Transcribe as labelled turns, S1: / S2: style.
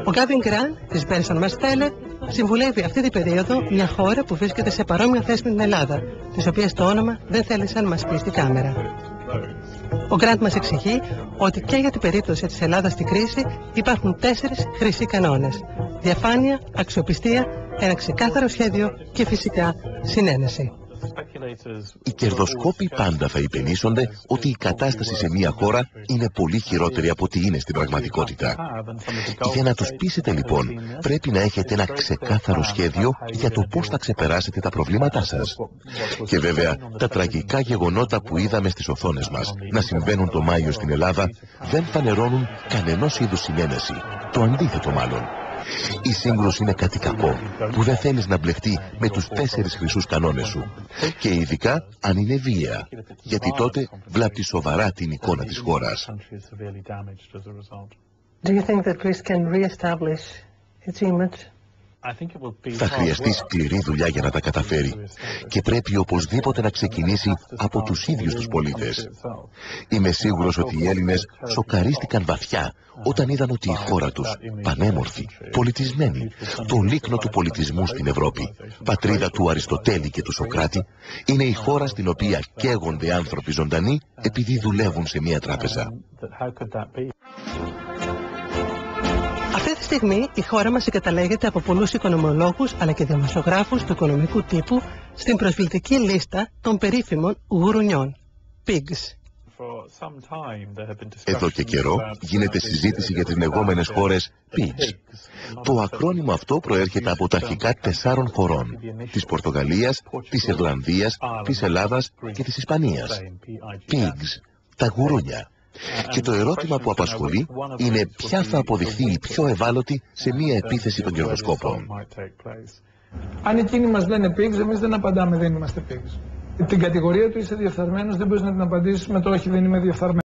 S1: Ο Γκάβιν Γκραντ της Μπένσον Μαστέλερ συμβουλεύει αυτή την περίοδο μια χώρα που βρίσκεται σε παρόμοια θέση με την Ελλάδα, της οποίας το όνομα δεν θέλησε να μας πει στη κάμερα. Ο Γκραντ μας εξηγεί ότι και για την περίπτωση της Ελλάδας στην κρίση υπάρχουν 4 χρυσοί κανόνες: διαφάνεια, αξιοπιστία, ένα ξεκάθαρο σχέδιο και φυσικά συνένεση.
S2: Οι κερδοσκόποι πάντα θα υπενήσονται ότι η κατάσταση σε μια χώρα είναι πολύ χειρότερη από ό,τι είναι στην πραγματικότητα. Για να τους πείσετε λοιπόν, πρέπει να έχετε ένα ξεκάθαρο σχέδιο για το πώς θα ξεπεράσετε τα προβλήματά σας. Και βέβαια, τα τραγικά γεγονότα που είδαμε στις οθόνες μας να συμβαίνουν το Μάιο στην Ελλάδα δεν φανερώνουν κανενός είδους συνένεση. Το αντίθετο μάλλον. Η σύγκρουση είναι κάτι κακό που δεν θέλεις να μπλεχτεί με τους 4 χρυσούς κανόνες σου. Και ειδικά αν είναι βία, γιατί τότε βλάπτει σοβαρά την εικόνα της χώρας.
S1: Do you think that Greece can reestablish its image?
S2: Θα χρειαστεί σκληρή δουλειά για να τα καταφέρει και πρέπει οπωσδήποτε να ξεκινήσει από τους ίδιους τους πολίτες. Είμαι σίγουρος ότι οι Έλληνες σοκαρίστηκαν βαθιά όταν είδαν ότι η χώρα τους, πανέμορφη, πολιτισμένη, το λίκνο του πολιτισμού στην Ευρώπη, πατρίδα του Αριστοτέλη και του Σοκράτη, είναι η χώρα στην οποία καίγονται άνθρωποι ζωντανοί επειδή δουλεύουν σε μια τράπεζα.
S1: Αυτή τη στιγμή η χώρα μας εγκαταλέγεται από πολλούς οικονομολόγους αλλά και δημοσιογράφους του οικονομικού τύπου στην προσβλητική λίστα των περίφημων γουρουνιών, pigs.
S2: Εδώ και καιρό γίνεται συζήτηση για τις λεγόμενες χώρες pigs. Το ακρόνιμο αυτό προέρχεται από τα αρχικά 4 χωρών, της Πορτογαλίας, της Ιρλανδίας, της Ελλάδας και της Ισπανίας. Pigs, τα γουρούνια. Και το ερώτημα που απασχολεί είναι ποια θα αποδειχθεί η πιο ευάλωτη σε μία επίθεση των κερδοσκόπων.
S3: Αν εκείνοι μας λένε pigs, εμείς δεν απαντάμε δεν είμαστε pigs. Την κατηγορία του είσαι διεφθαρμένος δεν μπορείς να την απαντήσεις με το όχι δεν είμαι διεφθαρμένος.